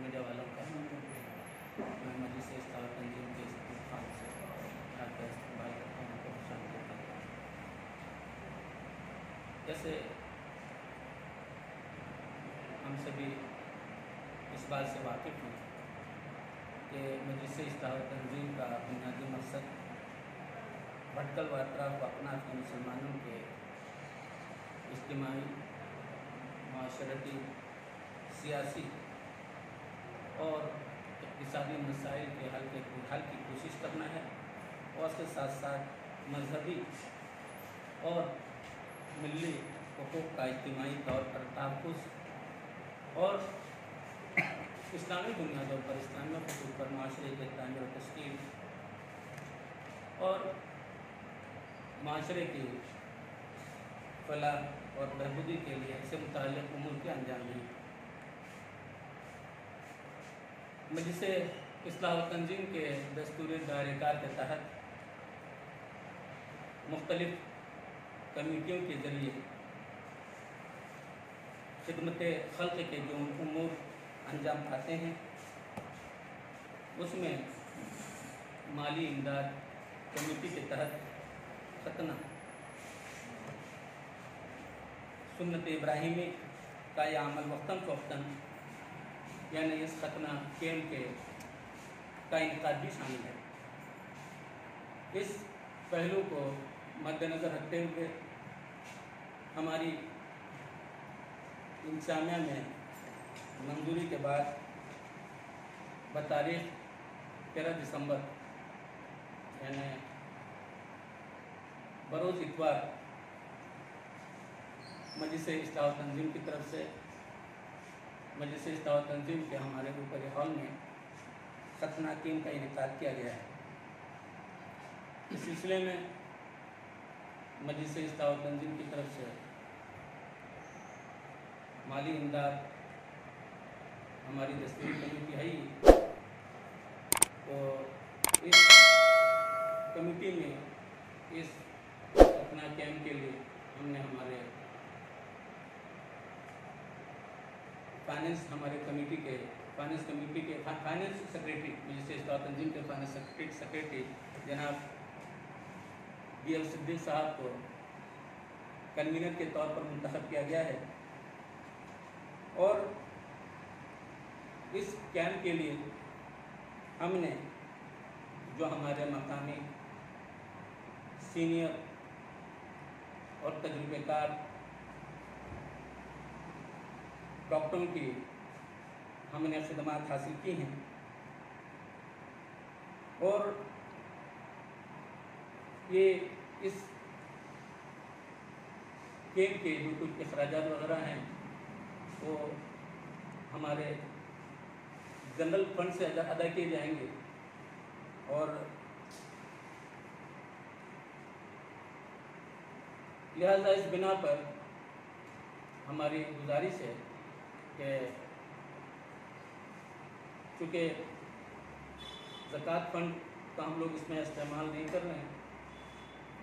Media والوں کا میں مجلس اصلاح تنظیم کے استقبال سے آپ کا استقبال کرتا ہوں کو خوش آمدید کرتا ہوں۔ جیسے ہم سبھی اس بات سے واقف ہیں کہ مجلس اصلاح تنظیم کا بنیادی مقصد بھٹکل و اطراف و اکناف کے مسلمانوں کے اجتماعی، معاشرتی، سیاسی اور اقتصادی مسائل کے حل کی کوشش کرنا ہے، اور اس کے ساتھ ساتھ مذہبی اور ملی حقوق کا اجتماعی طور پر تحفظ اور اسلامی بنیادوں پر، اسلامی حقوق پر معاشرے کے تعمیر و تشکیل اور معاشرے کی فلاح اور بہبودی کے لیے اس سے متعلق امور کے انجام دیں۔ مجلس اصلاح و تنظیم کے دستوری دائرہ کار کے تحت مختلف کمیٹیوں کے ذریعے خدمت خلق کے جو امور انجام پاتے ہیں، اس میں مالی امداد کمیٹی کے تحت ختنہ، سنت ابراہیمی کا یہ عمل وقتاً فوقتاً یعنی اس ختنہ کیمپ کا انعقاد بھی شامل ہے۔ اس پہلو کو مد نظر رکھتے ہوئے ہماری انتظامیہ میں منظوری کے بعد بتاریخ 13 دسمبر یعنی بروز اتوار مجلس اصلاح و تنظیم کی طرف سے مجلس اصلاح و تنظیم کے ہمارے اوپر ہال میں ختنہ کیمپ کا انعقاد کیا گیا ہے۔ اس سلسلے میں مجلس اصلاح و تنظیم کی طرف سے مالی امداد ہماری دستوری کمیٹی ہے ہی، تو اس کمیٹی میں اس ختنہ کیمپ کے لیے ہم نے ہمارے فائننس سیکریٹری مجلس اصلاح و تنظیم کے فائننس سیکریٹری جناب بی ایل صدیق صاحب کو کنوینر کے طور پر منتخب کیا گیا ہے، اور اس کیمپ کے لیے ہم نے جو ہمارے مقامی سینئر اور تجربہ کار ڈاکٹروں کی ہم نے خدمات حاصل کی ہیں، اور یہ اس کیمپ کے جو کچھ اخراجات وغیرہ ہیں وہ ہمارے جنرل فنڈ سے ادا کیے جائیں گے، اور لہذا اس بنا پر ہماری گزارش ہے کہ چونکہ زکوٰۃ فنڈ کا ہم لوگ اس میں استعمال نہیں کر رہے ہیں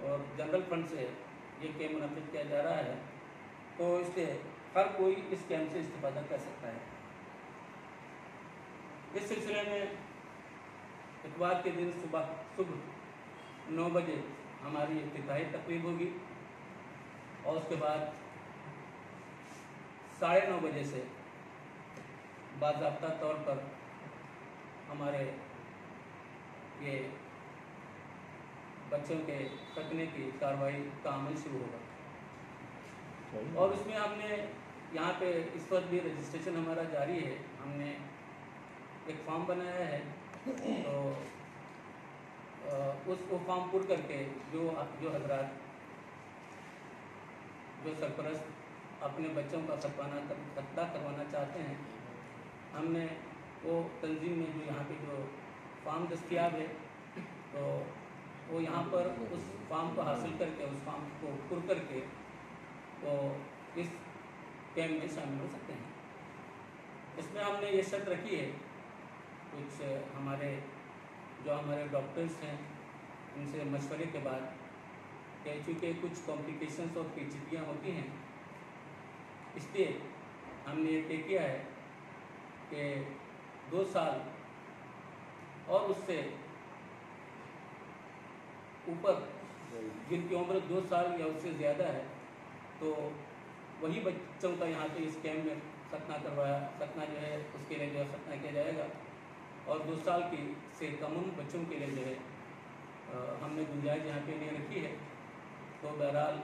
اور جنرل فنڈ سے یہ کیمپ منعقد کیا جا رہا ہے، تو اس سے ہر کوئی اس کیمپ سے استفادہ کر سکتا ہے۔ اس سلسلے میں اتوار کے دن صبح 9 بجے ہماری افتتاحی تقریب ہوگی، اور اس کے بعد 9:30 بجے سے باضابطہ طور پر ہمارے یہ بچوں کے ختنے کی کارروائی کا عمل شروع ہوگا، اور اس میں ہم نے یہاں پہ اس وقت بھی رجسٹریشن ہمارا جاری ہے۔ ہم نے ایک فارم بنایا ہے، تو اس کو فارم پر کر کے جو حضرات جو سرپرست اپنے بچوں کا ختنہ کروانا چاہتے ہیں، ہم نے وہ تنظیم میں جو یہاں پہ جو فارم دستیاب ہے، تو وہ یہاں پر اس فارم کو حاصل کر کے، اس فارم کو پر کر کے تو اس کیمپ میں شامل ہو سکتے ہیں۔ اس میں ہم نے یہ شرط رکھی ہے، کچھ ہمارے ڈاکٹرز ہیں ان سے مشورے کے بعد، کہ چونکہ کچھ کمپلیکیشنز اور پیچیدگیاں ہوتی ہیں، اس لیے ہم نے یہ طے کیا ہے کہ 2 साल और उससे ऊपर जिनकी उम्र 2 साल या उससे ज़्यादा है, तो वही बच्चों का यहाँ पे इस कैम्प में खतना जो है उसके लिए जो है खतना किया जाएगा। और 2 साल की से कम उम्र बच्चों के लिए जो है हमने गुंजाइश यहाँ पे नहीं रखी है। तो बहरहाल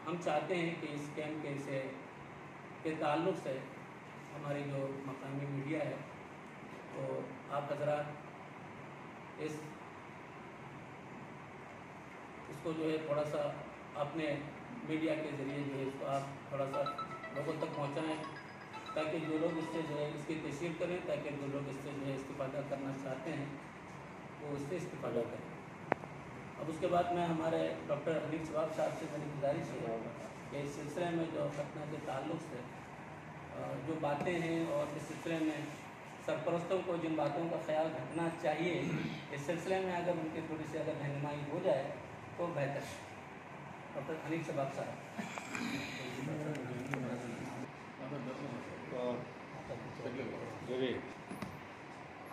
हम चाहते हैं कि इस कैम्प के ताल्लुक़ से हमारी जो मकामी मीडिया है, तो आप हज़रात इसको जो है थोड़ा सा अपने मीडिया के ज़रिए जो है इसको आप थोड़ा सा लोगों तक पहुँचाएँ, ताकि जो लोग इससे जो है इसकी तशहीर करें, ताकि जो लोग इससे जो है इस्तिफ़ादा करना चाहते हैं वो इससे इस्तिफ़ादा करें। अब उसके बाद मैं हमारे डॉक्टर हनीफ शबाब साहब से मेरी गुजारिश है कि इस सिलसिले में जो खतना के ताल्लुक़ से जो बातें हैं और इस सिलसिले में सरपरस्तों को जिन बातों का ख्याल रखना चाहिए, इस सिलसिले में अगर उनकी थोड़ी सी अगर रहनुमाई हो जाए तो बेहतर है। डॉक्टर हनीफ शबाब साहब।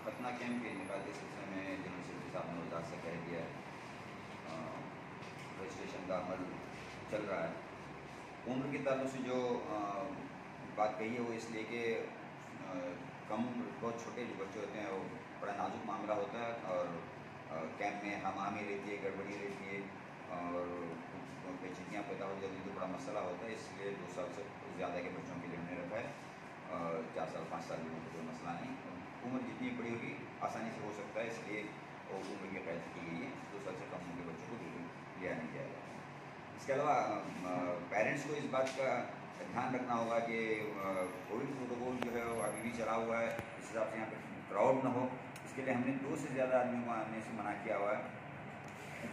खतना कैंप के इनका के सिलसिले में जनरल सेक्रेटरी साहब ने वजारत से कह दिया है, रजिस्ट्रेशन का अमल चल रहा है। उम्र के ताल्लुक से जो बात कही है वो इसलिए कि कम बहुत छोटे जो बच्चे होते हैं वो बड़ा नाजुक मामला होता है और कैंप में हमामी रहती है, गड़बड़ी रहती है और पेचीदगियाँ पैदा हो जाती है, तो बड़ा मसला होता है। इसलिए 2 साल से ज़्यादा के बच्चों के लिए हमने रखा है। 4 साल 5 साल लोगों को कोई मसला नहीं, उम्र जितनी बड़ी होगी आसानी से हो सकता है, इसलिए वो उम्र की कैद की गई है। 2 साल से कम उम्र के बच्चों को बिल्कुल लिया नहीं जाएगा। इसके अलावा पेरेंट्स को इस बात का ध्यान रखना होगा कि कोविड प्रोटोकॉल जो है वो अभी भी चला हुआ है, इस हिसाब से यहाँ पर क्राउड ना हो। इसके लिए हमने 2 से ज़्यादा आदमियों को आने से मना किया हुआ है।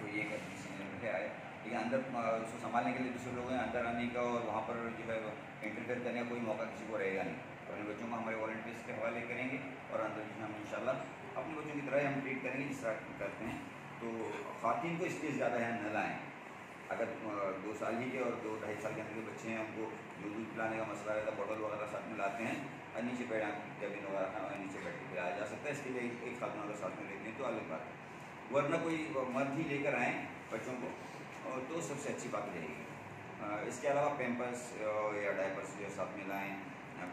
कोई एक आदमी समझ में आए, लेकिन अंदर उसको संभालने के लिए दूसरे लोग हैं, अंदर आने का और वहाँ पर जो है इंटरफेयर करने का कोई मौका किसी को रहेगा नहीं। अपने बच्चों को हमारे वॉलंटियर्स के हवाले करेंगे और अंदर जो हम इंशाल्लाह अपने बच्चों की तरह हम ट्रीट करेंगे जिस तरह करते हैं। तो ख़वातीन को इसलिए ज़्यादा यहाँ न लाएँ। अगर 2 साल ही के और 2-2.5 साल के अंदर के बच्चे हैं, उनको दूध पिलाने का मसला रहता है, बॉटल वगैरह साथ में लाते हैं और नीचे बैठा कैबिन वगैरह नीचे बैठ के पिलाया जा सकता है। इसके लिए एक खातून अगर साथ में लेते हैं तो अलग बात है, वरना कोई मर्द ही लेकर आएँ बच्चों को तो सबसे अच्छी बात रहेगी। इसके अलावा पैम्पर्स या डायपर्स जो साथ में लाएँ।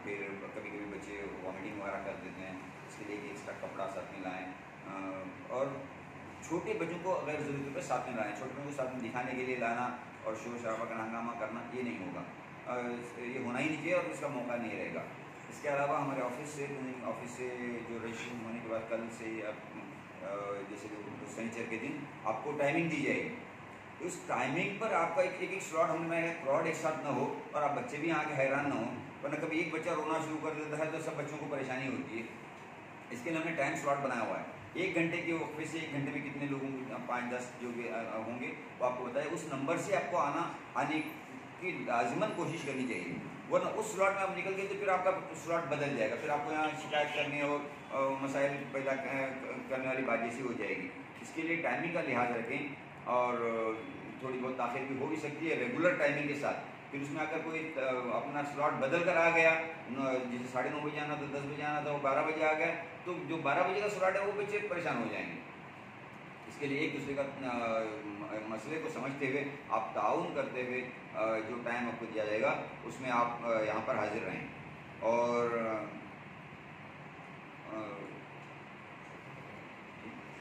फिर कभी कभी बच्चे वॉमिटिंग वगैरह कर देते हैं, इसके लिए एक्स्ट्रा कपड़ा साथ में लाएँ। और छोटे बच्चों को अगर ज़रूरत है साथ में लाएँ। छोटे बच्चों को साथ में दिखाने के लिए लाना और शोर शराबा का हंगामा करना ये नहीं होगा, ये होना ही नहीं चाहिए और इसका मौका नहीं रहेगा। इसके अलावा हमारे ऑफिस से जो रजिस्ट्रेशन होने के बाद कल से जैसे शनिचर के दिन आपको टाइमिंग दी जाएगी, उस टाइमिंग पर आपका एक स्लॉट हमने बनाया, क्राउड एक साथ न हो और आप बच्चे भी यहाँ के हैरान न हो, वरना कभी एक बच्चा रोना शुरू कर देता है तो सब बच्चों को परेशानी होती है। इसके लिए हमने टाइम स्लॉट बनाया हुआ है। 1 घंटे के वक्फे से 1 घंटे में कितने लोगों को 5-10 जो भी होंगे वो आपको बताए, उस नंबर से आपको आने की लाजमन कोशिश करनी चाहिए, वरना उस स्लॉट में आप निकल गए तो फिर आपका स्लॉट बदल जाएगा, फिर आपको यहाँ शिकायत करने और मसाइल पैदा करने वाली बात जैसी हो जाएगी। इसके लिए टाइमिंग का लिहाज रखें और थोड़ी बहुत ताख़ीर भी हो भी सकती है रेगुलर टाइमिंग के साथ। फिर उसमें अगर कोई अपना स्लॉट बदल कर आ गया, जैसे 9:30 बजे आना था 10 बजे आना था वो 12 बजे आ गया, तो जो 12 बजे का स्लॉट है वो बच्चे परेशान हो जाएंगे। इसके लिए एक दूसरे का मसले को समझते हुए आप ताउन करते हुए जो टाइम आपको दिया जाएगा उसमें आप यहाँ पर हाजिर रहें। और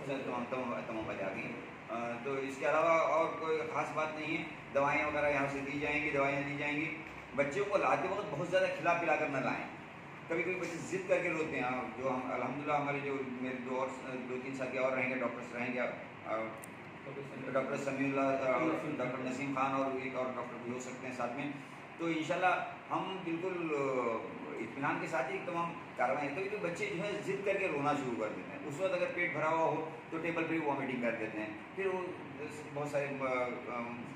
तमाम बातें आ गई। तो इसके अलावा और कोई ख़ास बात नहीं है। दवाइयाँ वगैरह यहाँ से दी जाएंगी, दवाइयाँ दी जाएंगी। बच्चों को लाते वक्त बहुत ज़्यादा खिला पिला कर न लाएँ। कभी कभी बच्चे ज़िद करके रोते हैं, जो हम अल्हम्दुलिल्लाह हमारे जो मेरे 2-3 साथी और रहेंगे, डॉक्टर्स रहेंगे, डॉक्टर समीउल्लाह, डॉक्टर नसीम खान और एक और डॉक्टर भी हो सकते हैं साथ में। तो इंशाल्लाह हम बिल्कुल इत्मीनान के साथ ही तमाम कार्रवाई। कभी बच्चे जो है ज़िद करके रोना शुरू कर देते हैं, उस वक्त अगर पेट भरा हुआ हो तो टेबल पर ही वॉमिटिंग कर देते हैं, फिर वो बहुत सारे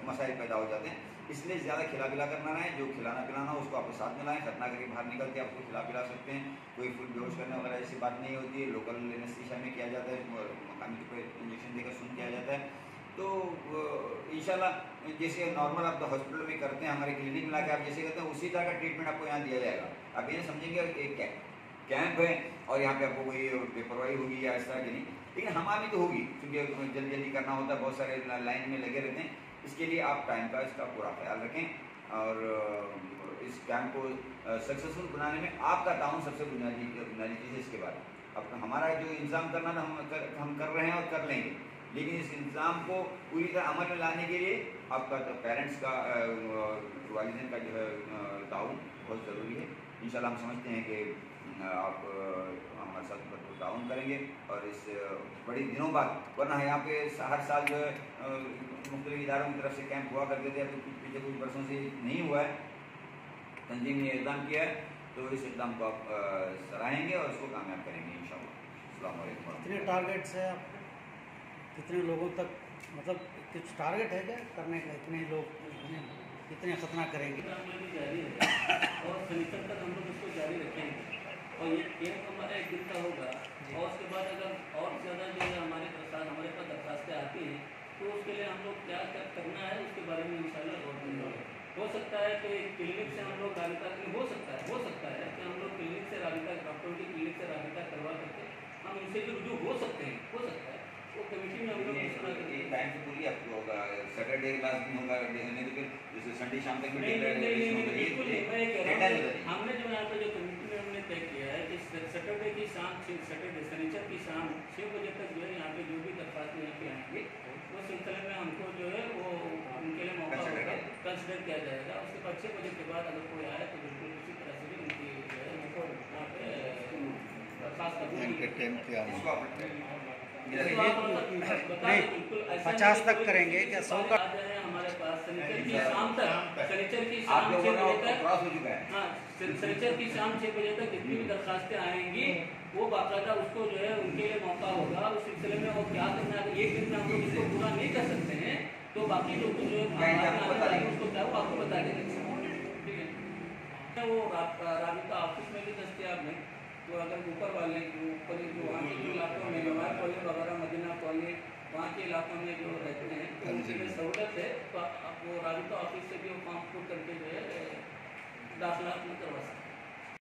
मसाइल पैदा हो जाते हैं। इसलिए ज़्यादा खिला पिला करना है, जो खिलाना पिलाना हो उसको आपके साथ में लाएँ। खतना करके बाहर निकल के आपको खिला पिला सकते हैं, कोई फुल बेहोश करने वगैरह ऐसी बात नहीं होती है। लोकल एनेस्थीसिया में किया जाता है, मकामी पे इंजेक्शन देकर सुन किया जाता है। तो इंशाल्लाह जैसे नॉर्मल आप तो हॉस्पिटल में करते हैं, हमारे क्लिनिक में लाके आप जैसे करते हैं उसी तरह का ट्रीटमेंट आपको यहाँ दिया जाएगा। आप ये समझेंगे एक कैंप है और यहाँ पे आपको कोई बेपरवाही होगी या इस तरह की नहीं, लेकिन हमारी तो होगी क्योंकि जल्दी जल्दी करना होता है, बहुत सारे लाइन में लगे रहते हैं। इसके लिए आप टाइम का इसका पूरा ख्याल रखें और इस कैंप को सक्सेसफुल बनाने में आपका ताउन सबसे बुनियादी चीज़ है। इसके बाद अब हमारा जो इंतज़ाम करना था हम कर रहे हैं और कर लेंगे, लेकिन इस इंतज़ाम को पूरी तरह अमल में लाने के लिए आपका पेरेंट्स का वालिदैन का जो है ताउन बहुत ज़रूरी है। इंशाल्लाह हम समझते हैं कि आप हमारे साथ भरपूर ताउन करेंगे और इस बड़ी दिनों बाद, वरना यहाँ पे हर साल जो है मुख्तलिफ इदारों की तरफ से कैंप हुआ करते थे, तो पिछले कुछ वर्षों से नहीं हुआ है। तंजीम ने इक़दाम किया है तो इस इक़दाम को आप सराहेंगे और इसको कामयाब करेंगे इंशाल्लाह। अस्सलाम वालेकुम। कितने टारगेट्स है आपके, कितने लोगों तक, मतलब कुछ टारगेट है क्या करने का, इतने लोग कितने खतना करेंगे? जारी है और सनीचर तक हम लोग इसको जारी रखेंगे और ये कैंप हमारा एक दिन का होगा और उसके बाद अगर और ज़्यादा जो है हमारे पास दरखास्तें आती हैं तो उसके लिए हम लोग क्या करना है उसके बारे में इंशाल्लाह गौर करेंगे। हो सकता है कि क्लिनिक से हम लोग राबिता हो सकता है कि हम लोग क्लिनिक से राबिता, डॉक्टर की क्लिनिक से राबिता करवा करके हम उनसे जो रुजू हो सकते हैं, हो सकता है वो कमेटी में हम लोग टाइम से पूरी आपको होगा, सैटरडे क्लास दिन होगा, नहीं तो फिर जैसे संडे शाम तक हमने जो यहाँ पे जो कमेटी में हमने तय किया है कि सैटरडे की शाम शनिचर की शाम 6 बजे तक जो है यहाँ पे जो भी दरख्वास्त यहाँ पे आएंगे वो सिलसिले में हमको जो है वो उनके लिए मौका होगा, कंसिडर किया जाएगा। उसके बाद 6 बजे के बाद अगर कोई आए तो बिल्कुल उसी तरह से भी उनकी जो है उनको यहाँ पे दरख्वास्त नहीं 50 तक करेंगे क्या, 100 का हमारे पास शनिचर की शाम 6 बजे तक, हाँ शनिचर की शाम 6 बजे तक जितनी भी दरखास्तें आएंगी वो बाकायदा उसको जो है उनके लिए मौका होगा उस सिलसिले में। और क्या करना है, एक दिन में हम लोग इसको पूरा नहीं कर सकते हैं तो बाकी लोग जो है उसको क्या वो आपको बता देंगे, ठीक है। वो राबिता ऑफिस में भी दस्तियाब है, तो अगर ऊपर वाले ऊपर जो वहाँ के जो इलाकों में नवाज कॉलोनी वगैरह, मदीना कॉलोनी, वहाँ के इलाकों में जो रहते हैं तो उनके लिए सहूलत है, तो आप वो राबिता ऑफिस से भी वो फॉर्म पुट करके जो है दाखिला करवा सकते हैं।